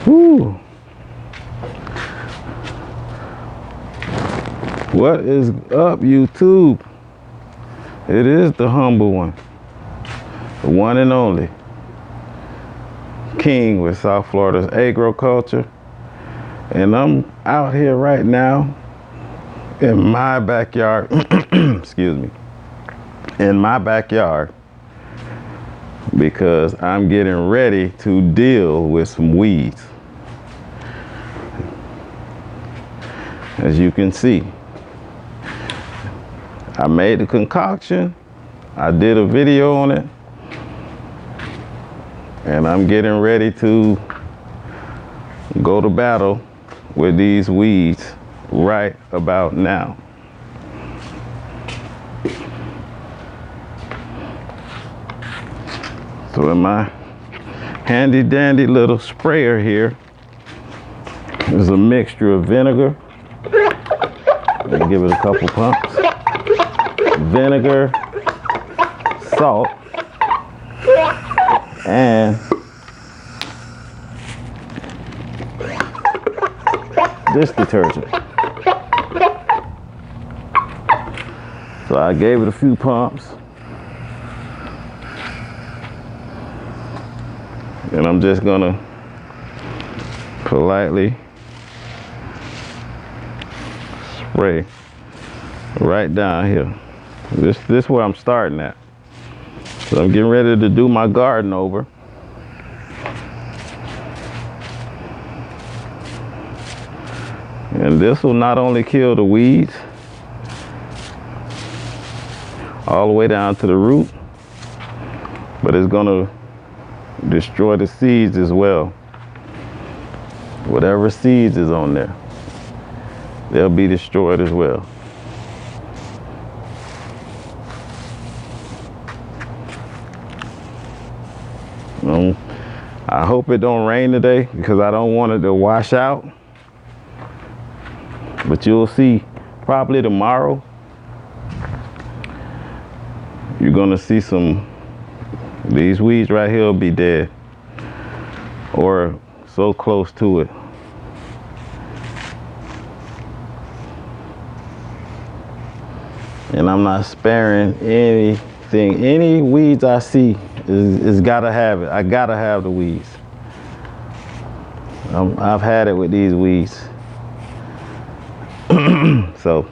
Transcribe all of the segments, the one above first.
Whew. What is up, YouTube? It is the humble one, the one and only King with South Florida Agrowculture, and I'm out here right now in my backyard. Excuse me, in my backyard, because I'm getting ready to deal with some weeds. As you can see, I made the concoction, I did a video on it, and I'm getting ready to go to battle with these weeds right about now. So in my handy dandy little sprayer here is a mixture of vinegar. Let me give it a couple pumps. Vinegar, salt, and this detergent. So I gave it a few pumps, and I'm just gonna politely spray right down here. This is where I'm starting at. So I'm getting ready to do my garden over. And this will not only kill the weeds all the way down to the root, but it's gonna destroy the seeds as well. Whatever seeds is on there, they'll be destroyed as well. I hope it don't rain today because I don't want it to wash out. But you'll see probably tomorrow, you're gonna see these weeds right here will be dead or so close to it. And I'm not sparing anything. Any weeds I see is gotta have it. I gotta have the weeds. I've had it with these weeds. So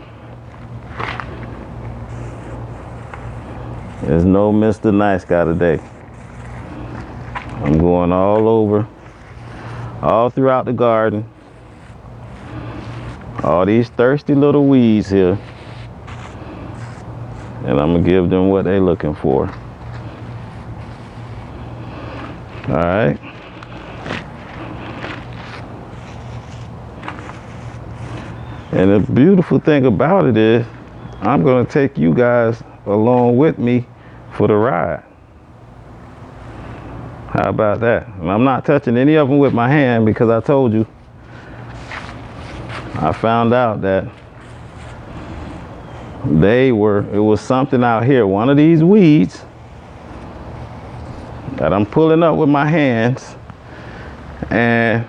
there's no Mr. Nice Guy today. I'm going all over, all throughout the garden. All these thirsty little weeds here. And I'm gonna give them what they're looking for. All right. And the beautiful thing about it is, I'm gonna take you guys along with me for the ride. How about that? And I'm not touching any of them with my hand because I told you, I found out that it was something out here, one of these weeds that I'm pulling up with my hands, and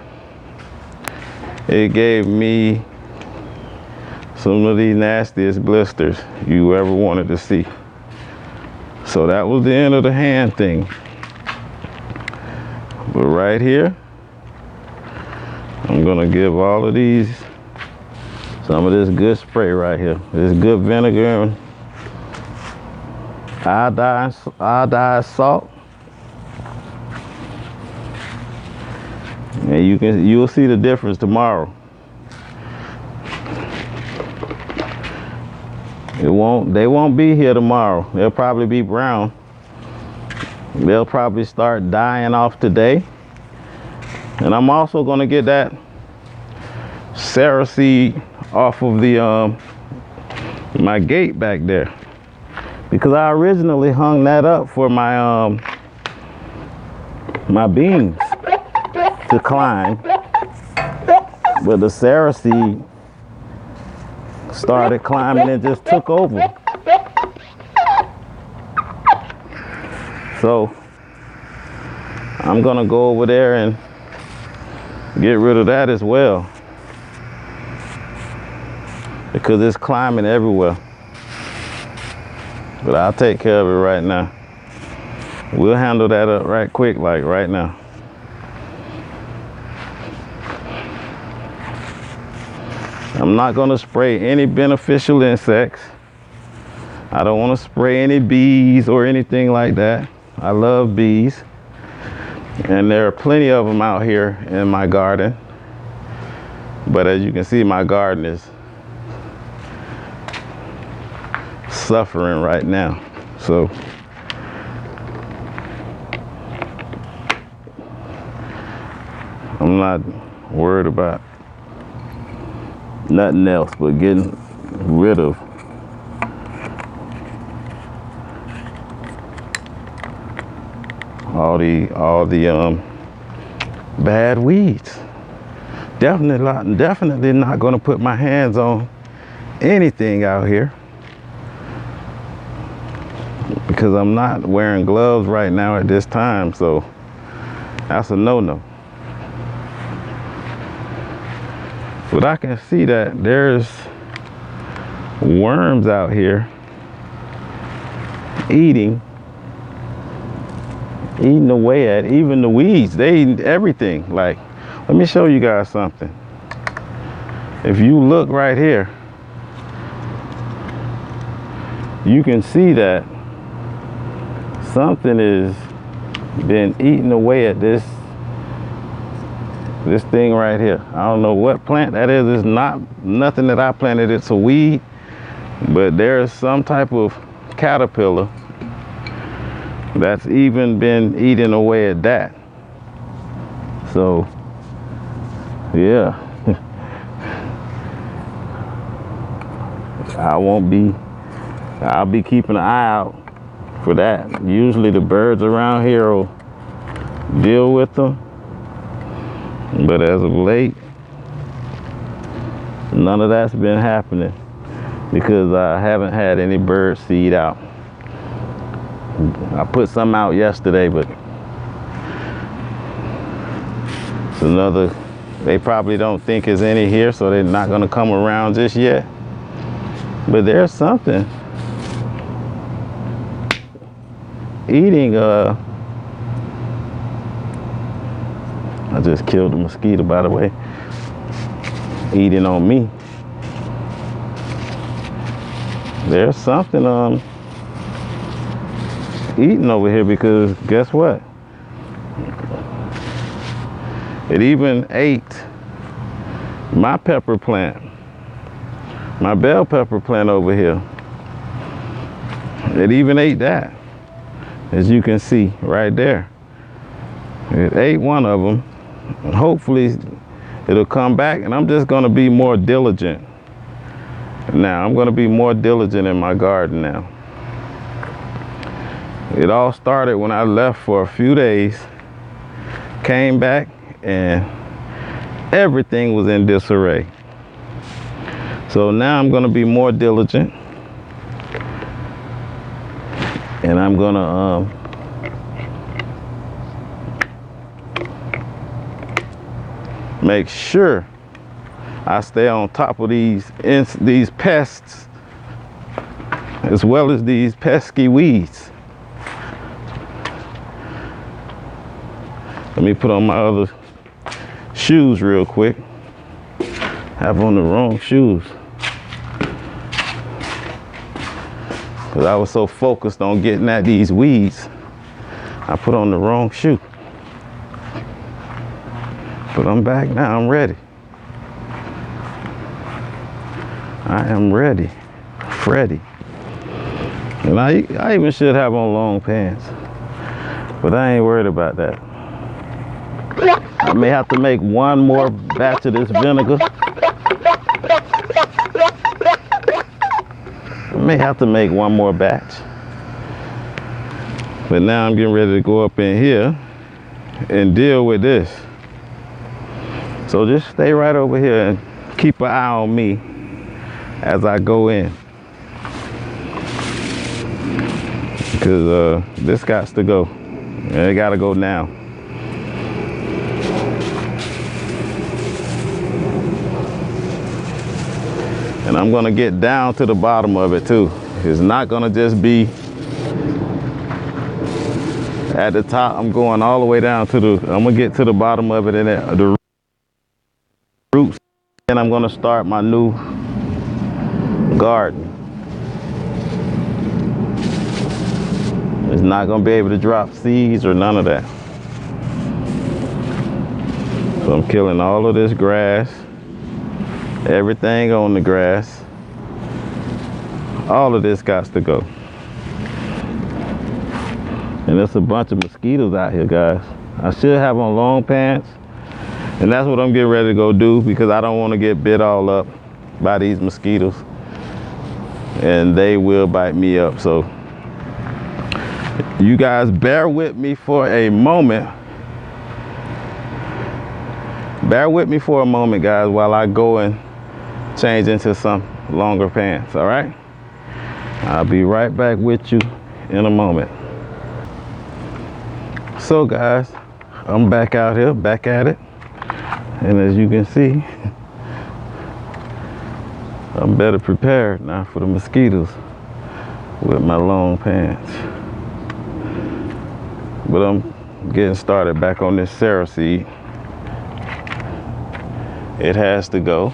it gave me some of the nastiest blisters you ever wanted to see. So that was the end of the hand thing. But right here, I'm gonna give all of these some of this good spray right here. This good vinegar and iodized salt. And you'll see the difference tomorrow. They won't be here tomorrow. They'll probably be brown. They'll probably start dying off today. And I'm also gonna get that Sarah seed off of the my gate back there, because I originally hung that up for my my beans to climb, but the Sarah seed started climbing and just took over. So I'm gonna go over there and get rid of that as well, because it's climbing everywhere. But I'll take care of it right now. We'll handle that up right quick, like right now. I'm not gonna spray any beneficial insects. I don't want to spray any bees or anything like that. I love bees, and there are plenty of them out here in my garden. But as you can see, my garden is suffering right now. So I'm not worried about nothing else but getting rid of all the bad weeds. Definitely not going to put my hands on anything out here, because I'm not wearing gloves right now at this time, so that's a no-no. But I can see that there's worms out here eating away at even the weeds. They eat everything. Like, let me show you guys something. If you look right here, you can see that something has been eating away at this thing right here. I don't know what plant that is. It's not nothing that I planted. It's a weed, but there's some type of caterpillar that's even been eating away at that. So yeah, I'll be keeping an eye out for that. Usually the birds around here will deal with them, but as of late, none of that's been happening, because I haven't had any bird seed out. I put some out yesterday, but it's another, they probably don't think there's any here, so they're not gonna come around just yet. But there's something eating, I just killed a mosquito, by the way, eating on me. There's something eating over here, because guess what? It even ate my pepper plant, my bell pepper plant over here. It even ate that, as you can see right there. It ate one of them. Hopefully it'll come back, and I'm just gonna be more diligent. Now I'm gonna be more diligent in my garden now. It all started when I left for a few days, came back, and everything was in disarray. So now I'm gonna be more diligent, and I'm gonna make sure I stay on top of these pests, as well as these pesky weeds. Let me put on my other shoes real quick. Have on the wrong shoes, because I was so focused on getting at these weeds, I put on the wrong shoe. But I'm back now. I'm ready. I am ready, Freddy. And I even should have on long pants, but I ain't worried about that. I may have to make one more batch of this vinegar. I may have to make one more batch. But now I'm getting ready to go up in here and deal with this. So just stay right over here and keep an eye on me as I go in. Because this got to go. And it got to go now. And I'm gonna get down to the bottom of it too. It's not gonna just be at the top. I'm going all the way down to I'm gonna get to the bottom of it and the roots. And I'm gonna start my new garden. It's not gonna be able to drop seeds or none of that. So I'm killing all of this grass, everything on the grass. All of this got to go. And there's a bunch of mosquitoes out here, guys. I should have on long pants, and that's what I'm getting ready to go do because I don't want to get bit all up by these mosquitoes, and they will bite me up. So you guys bear with me for a moment. Bear with me for a moment, guys, while I go and change into some longer pants, all right? I'll be right back with you in a moment. So guys, I'm back out here, back at it. And as you can see, I'm better prepared now for the mosquitoes with my long pants. But I'm getting started back on this Sarah seed. It has to go.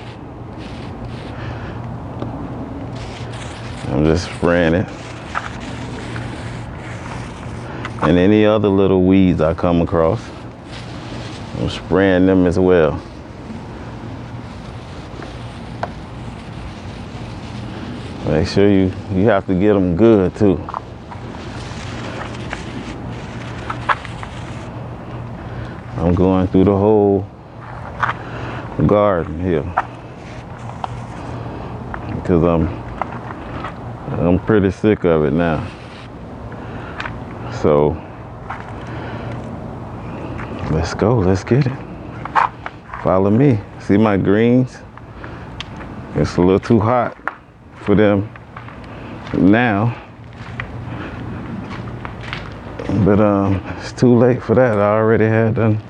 I'm just spraying it. And any other little weeds I come across, I'm spraying them as well. Make sure you have to get them good too. I'm going through the whole garden here because I'm pretty sick of it now. So let's go, let's get it. Follow me. See my greens? It's a little too hot for them now, but it's too late for that. I already had done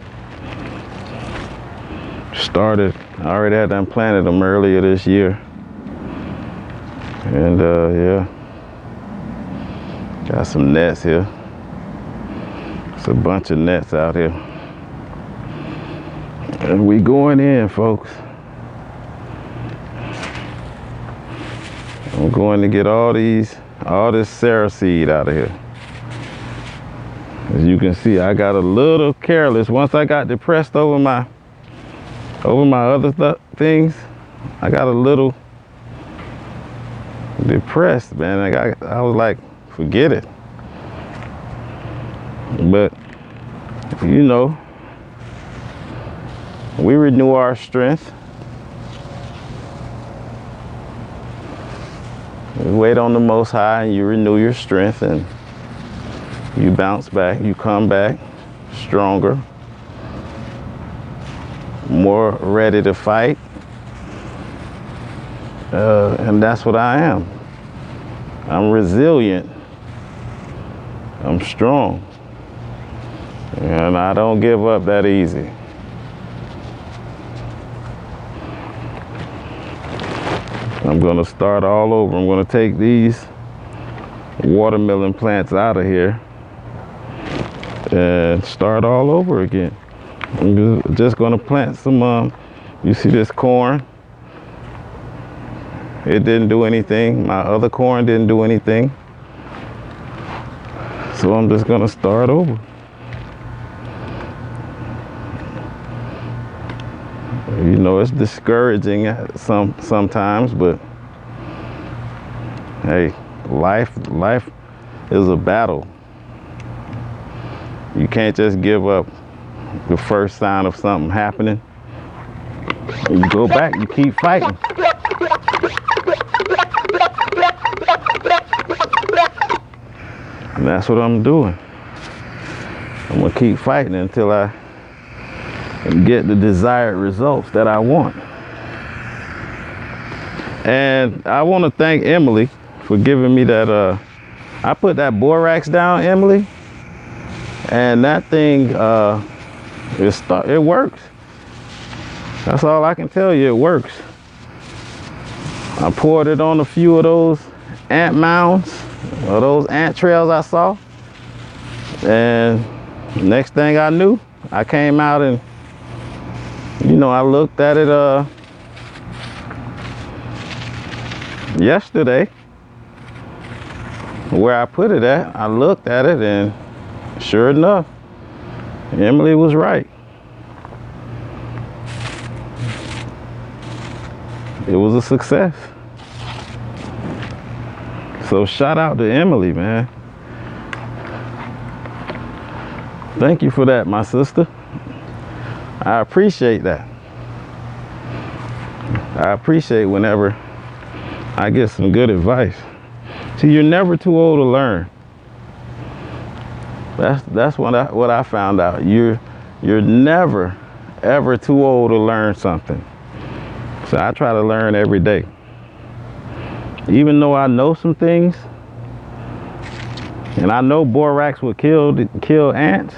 started. I already had done planted them earlier this year, and yeah, got some nets here. It's a bunch of nets out here. And we going in, folks. I'm going to get all this Sarah seed out of here. As you can see, I got a little careless. Once I got depressed over my other things, I got a little depressed, man. I was like, forget it. But, you know, we renew our strength. You wait on the Most High and you renew your strength and you bounce back, you come back stronger, more ready to fight. And that's what I am. I'm resilient. I'm strong. And I don't give up that easy. I'm gonna start all over. I'm gonna take these watermelon plants out of here and start all over again. I'm just gonna plant some, you see this corn? It didn't do anything. My other corn didn't do anything. So I'm just gonna start over. You know, it's discouraging sometimes, but hey, life is a battle. You can't just give up the first sign of something happening. You go back, you keep fighting. And that's what I'm doing. I'm gonna keep fighting until I get the desired results that I want. And I want to thank Emily for giving me that. I put that borax down, Emily, and that thing it works. That's all I can tell you. It works. I poured it on a few of those ant mounds or those ant trails I saw. And next thing I knew, I came out and, you know, I looked at it yesterday where I put it at. I looked at it and sure enough, Emily was right. It was a success. So shout out to Emily, man. Thank you for that, my sister. I appreciate that. I appreciate whenever I get some good advice. See, you're never too old to learn. That's what I found out. You're never ever too old to learn something. So I try to learn every day. Even though I know some things, and I know borax would kill ants,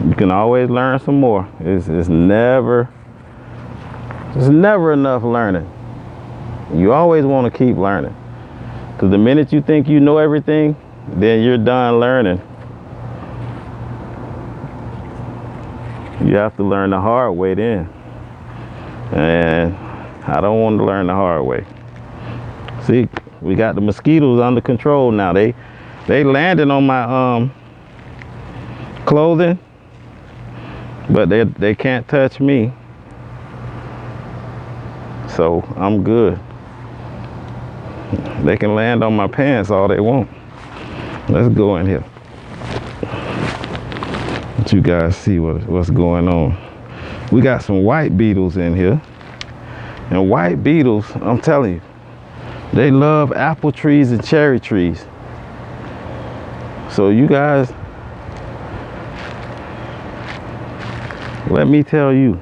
you can always learn some more. It's never enough learning. You always want to keep learning. Because the minute you think you know everything, then you're done learning. You have to learn the hard way then. And I don't want to learn the hard way. See, we got the mosquitoes under control now. They landed on my clothing, but they can't touch me. So I'm good. They can land on my pants all they want. Let's go in here. Let you guys see what's going on. We got some white beetles in here. And white beetles, I'm telling you, they love apple trees and cherry trees. So you guys, let me tell you,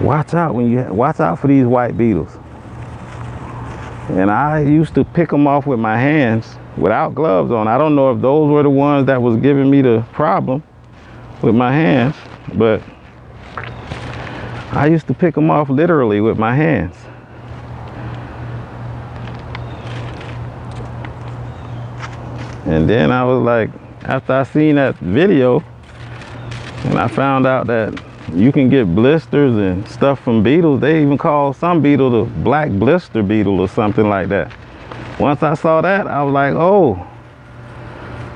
watch out for these white beetles. And I used to pick them off with my hands without gloves on. I don't know if those were the ones that was giving me the problem with my hands, but I used to pick them off literally with my hands. And then I was like, after I seen that video, and I found out that you can get blisters and stuff from beetles. They even call some beetle the black blister beetle or something like that. Once I saw that, I was like, oh,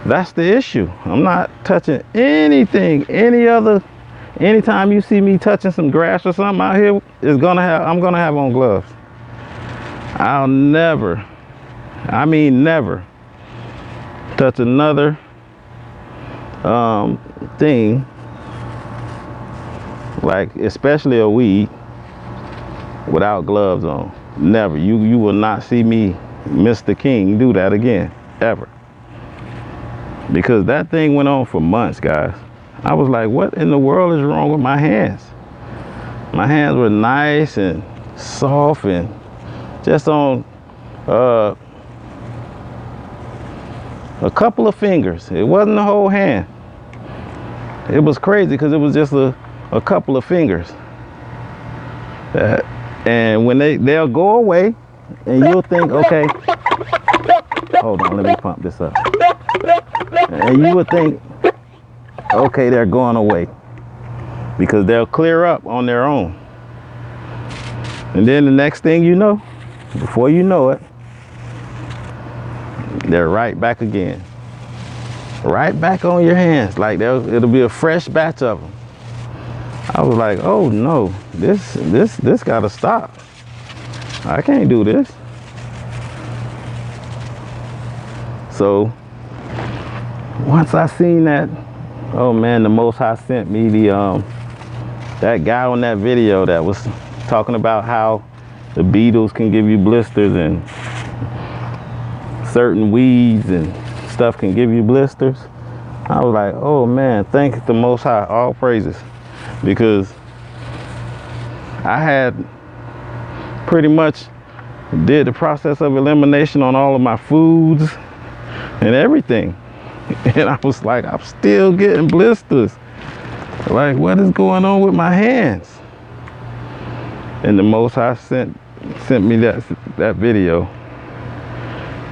that's the issue. I'm not touching anything, anytime you see me touching some grass or something out here, I'm gonna have on gloves. I'll never, I mean never, touch another thing, like especially a weed, without gloves on. Never. You will not see me, Mr. King, do that again, ever. Because that thing went on for months, guys. I was like, what in the world is wrong with my hands? My hands were nice and soft and just on a couple of fingers. It wasn't the whole hand. It was crazy because it was just a couple of fingers. And when they'll go away and you'll think, okay, hold on, let me pump this up. And you would think, okay, they're going away because they'll clear up on their own. And then the next thing you know, before you know it, they're right back again. Right back on your hands, like it'll be a fresh batch of them. I was like, oh no, this gotta stop. I can't do this. So once I seen that, oh man, the Most High sent me that guy on that video that was talking about how the beetles can give you blisters and certain weeds and stuff can give you blisters. I was like, oh man, thank the Most High, all praises. Because I had pretty much did the process of elimination on all of my foods and everything. And I was like, I'm still getting blisters. Like, what is going on with my hands? And the Most High sent me that video,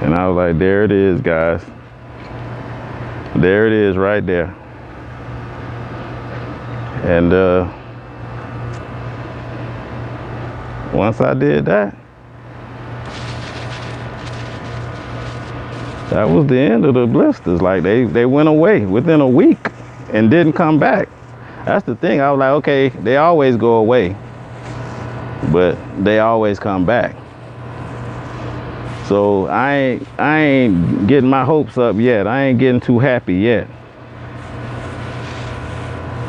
and I was like, there it is, guys. There it is right there. And once I did that, that was the end of the blisters. Like they went away within a week and didn't come back. That's the thing. I was like, okay, they always go away, but they always come back. So I ain't getting my hopes up yet. I ain't getting too happy yet.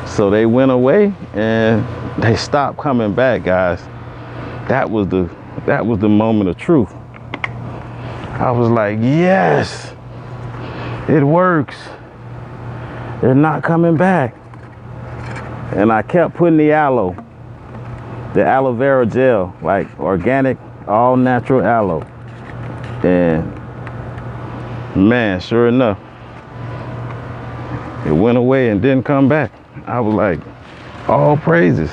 So they went away and they stopped coming back, guys. That was the moment of truth. I was like, yes, it works. They're not coming back. And I kept putting the aloe vera gel, like organic, all natural aloe. And man, sure enough, it went away and didn't come back. I was like, all praises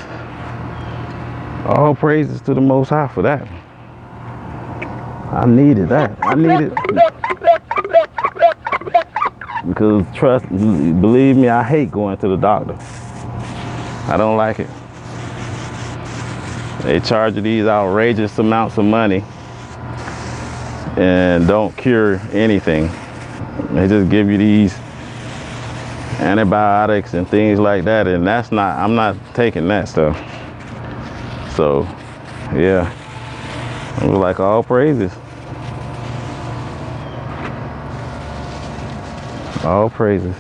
to the Most High for that. I needed that. I needed, because believe me, I hate going to the doctor. I don't like it. They charge you these outrageous amounts of money and don't cure anything. They just give you these antibiotics and things like that, and I'm not taking that stuff. So yeah, I was like, all praises. All praises.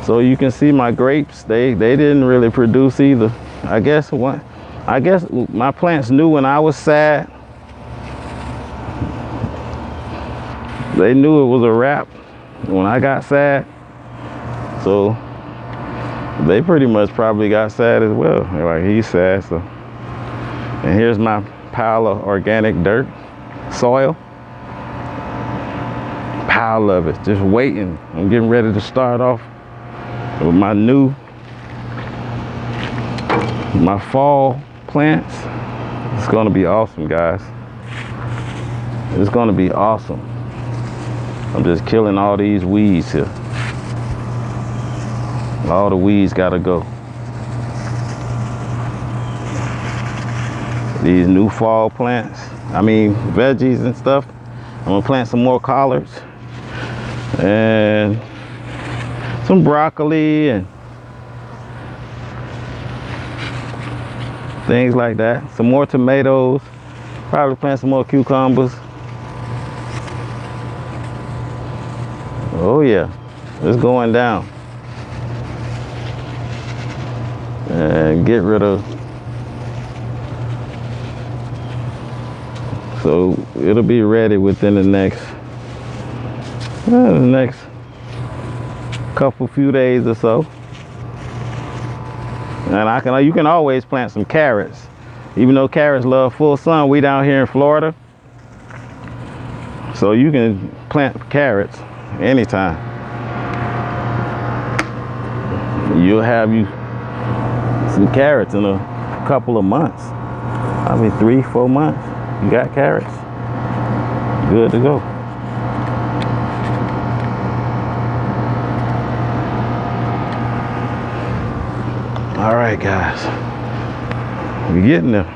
So you can see my grapes, they didn't really produce either. I guess my plants knew when I was sad. They knew it was a wrap when I got sad. So they pretty much probably got sad as well. They're like, he's sad. So, and here's my pile of organic dirt, soil. Pile of it, just waiting. I'm getting ready to start off with my fall plants. It's gonna be awesome, guys. It's gonna be awesome. I'm just killing all these weeds here. All the weeds gotta go. These new fall plants, veggies and stuff. I'm gonna plant some more collards and some broccoli and things like that. Some more tomatoes. Probably plant some more cucumbers. Oh yeah, it's going down. And get rid of. So it'll be ready within the next few days or so. And you can always plant some carrots. Even though carrots love full sun, we down here in Florida. So you can plant carrots anytime. You'll have some carrots in a couple of months. 3-4 months. You got carrots. Good to go. All right, guys. We're getting there.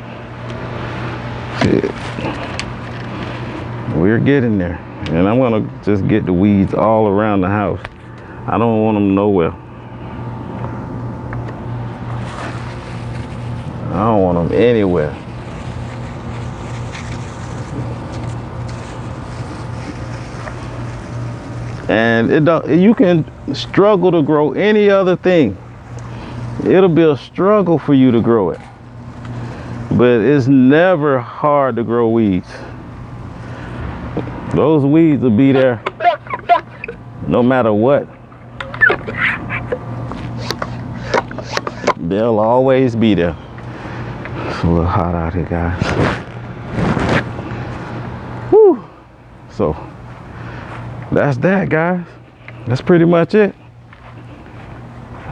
We're getting there. And I'm gonna just get the weeds all around the house. I don't want them nowhere. I don't want them anywhere. And you can struggle to grow any other thing. It'll be a struggle for you to grow it. But it's never hard to grow weeds. Those weeds will be there no matter what. They'll always be there. It's a little hot out here, guys. Whew. So that's that, guys. That's pretty much it.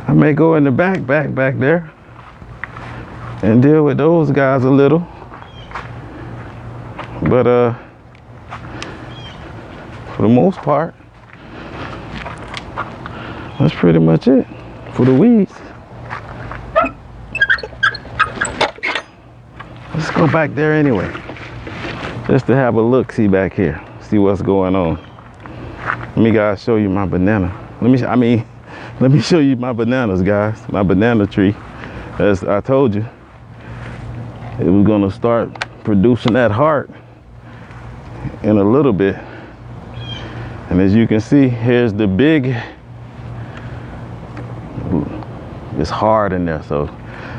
I may go in the back there. and deal with those guys a little. But for the most part, that's pretty much it for the weeds. Let's go back there anyway, just to have a look-see back here, see what's going on. Let me guys show you my banana. Let me show you my bananas, guys. My banana tree, as I told you, it was gonna start producing that heart in a little bit. And as you can see, here's the big, it's hard in there, so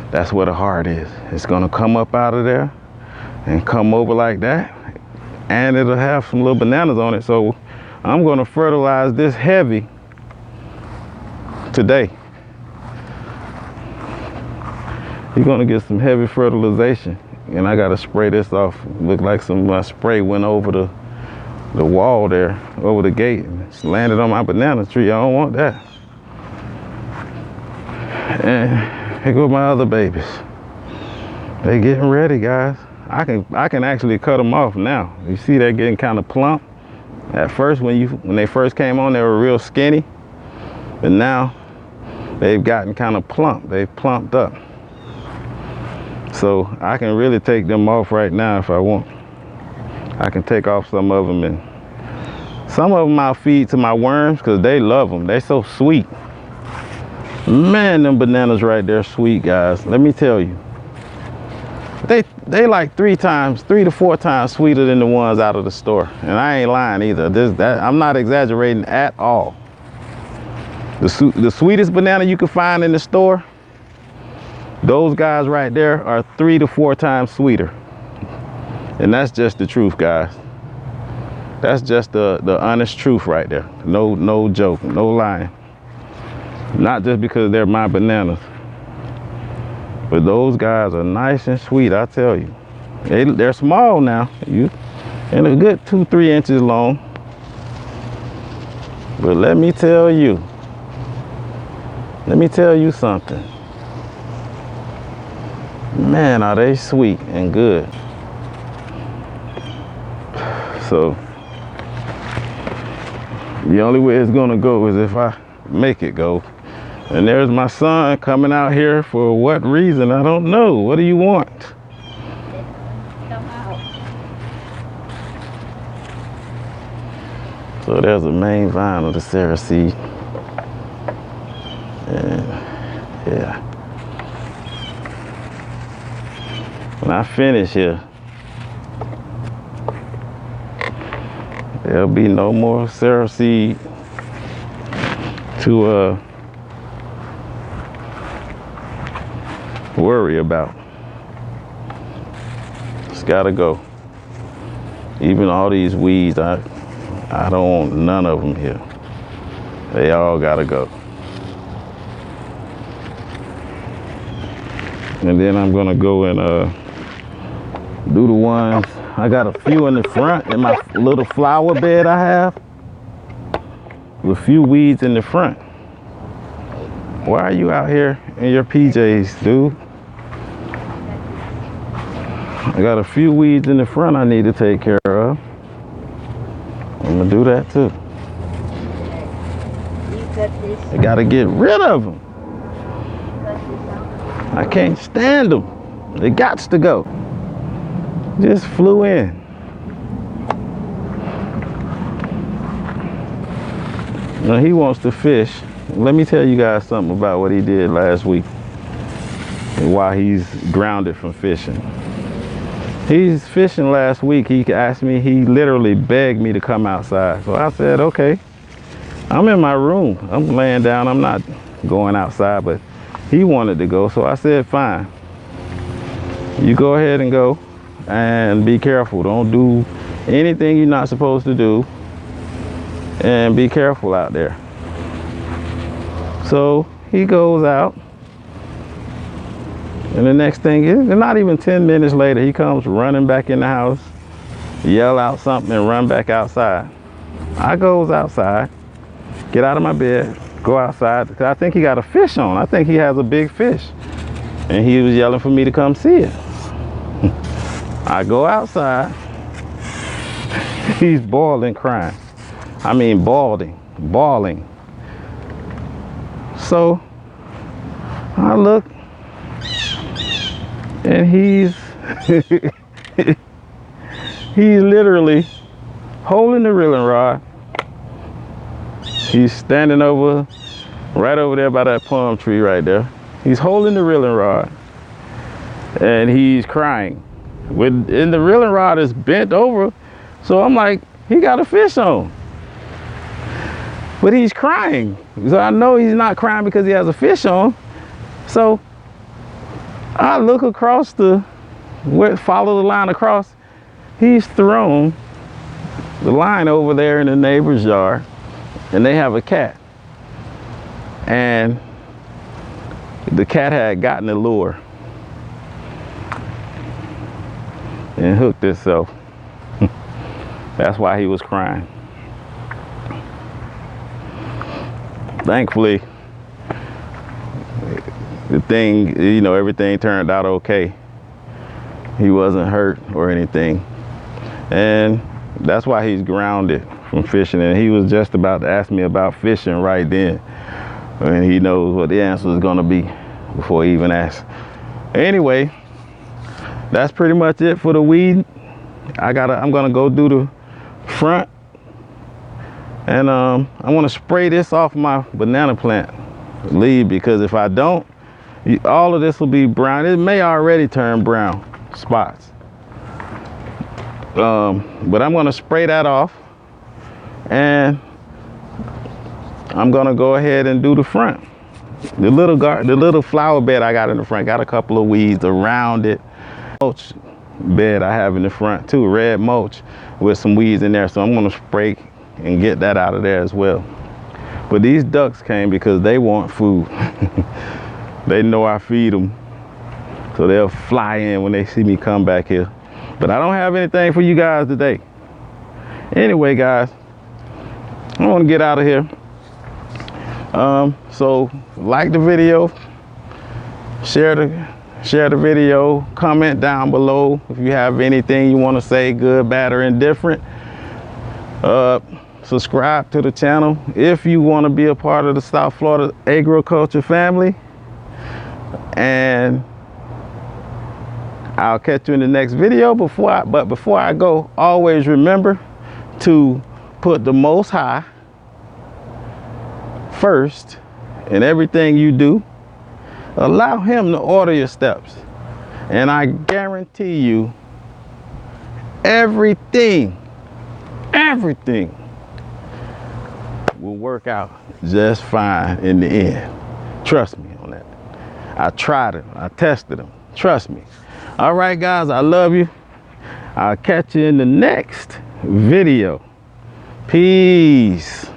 that's where the heart is. It's gonna come up out of there and come over like that, and it'll have some little bananas on it. So I'm gonna fertilize this heavy today. You're gonna get some heavy fertilization, and I gotta spray this off. Look like some spray went over the wall there, over the gate, and it's landed on my banana tree. I don't want that. And here go my other babies. They getting ready, guys. I can actually cut them off now. You see they're getting kind of plump. At first, when they first came on, they were real skinny, but now they've gotten kind of plump. They've plumped up. So I can really take them off right now if I want. I can take off some of them, and some of them I'll feed to my worms because they love them. They're so sweet. Man, them bananas right there sweet, guys. Let me tell you. They like 3 to 4 times sweeter than the ones out of the store. And I ain't lying either. I'm not exaggerating at all. The sweetest banana you can find in the store, those guys right there are 3 to 4 times sweeter. And that's just the truth, guys. That's just the honest truth right there. No joke, no lying. Not just because they're my bananas, but those guys are nice and sweet, I tell you. They're small now, and a good 2-3 inches long. But let me tell you something. Man, are they sweet and good. So the only way it's gonna go is if I make it go. And there's my son coming out here for what reason? I don't know. What do you want? Come out. So there's a main vine of the Sarah seed. And yeah. When I finish here, there'll be no more Sarah seed to worry about. It's gotta go. Even all these weeds, I don't want none of them here. They all gotta go. And then I'm gonna go and do the ones. I got a few in the front in my little flower bed I have. With a few weeds in the front. Why are you out here in your PJs, dude? I got a few weeds in the front I need to take care of. I'm gonna do that too. I gotta get rid of them. I can't stand them. They gots to go. Just flew in. Now he wants to fish. Let me tell you guys something about what he did last week and why he's grounded from fishing. He's fishing last week. He asked me, he literally begged me to come outside. So I said, okay, I'm in my room. I'm laying down. I'm not going outside, but he wanted to go. So I said, fine. You go ahead and go and be careful. Don't do anything you're not supposed to do. And be careful out there. So he goes out, and the next thing is, not even 10 minutes later, he comes running back in the house, yell out something and run back outside. I goes outside, get out of my bed, go outside, because I think he got a fish on. I think he has a big fish. and he was yelling for me to come see it. I go outside. He's bawling, crying. I mean, bawling. So I look, and he's he's literally holding the reeling rod. He's standing right over there by that palm tree right there. He's holding the reeling rod, and he's crying. And the reeling rod is bent over, so I'm like, he got a fish on. But he's crying. So I know he's not crying because he has a fish on. So I look across follow the line across. He's thrown the line over there in the neighbor's yard, and they have a cat. And the cat had gotten the lure and hooked itself. That's why he was crying. Thankfully, everything turned out okay. He wasn't hurt or anything. And that's why he's grounded from fishing. And he was just about to ask me about fishing right then. And he knows what the answer is gonna be before he even asks. Anyway, that's pretty much it for the weed. I'm gonna go do the front. And I want to spray this off my banana plant leaf, because if I don't, all of this will be brown. It may already turn brown spots. But I'm going to spray that off, and I'm going to go ahead and do the front. The little flower bed I got in the front got a couple of weeds around it. Mulch bed I have in the front too, red mulch with some weeds in there. So I'm going to spray and get that out of there as well. But these ducks came because they want food. They know I feed them, so they'll fly in when they see me come back here. But I don't have anything for you guys today. Anyway, guys, I want to get out of here. So like the video, share the video, comment down below if you have anything you want to say, good, bad, or indifferent. Subscribe to the channel if you want to be a part of the South Florida Agrowculture family. And I'll catch you in the next video. But before I go, always remember to put the Most High first in everything you do. Allow Him to order your steps, and I guarantee you everything will work out just fine in the end. Trust me on that. I tried it. I tested them. Trust me. All right, guys, I love you. I'll catch you in the next video. Peace.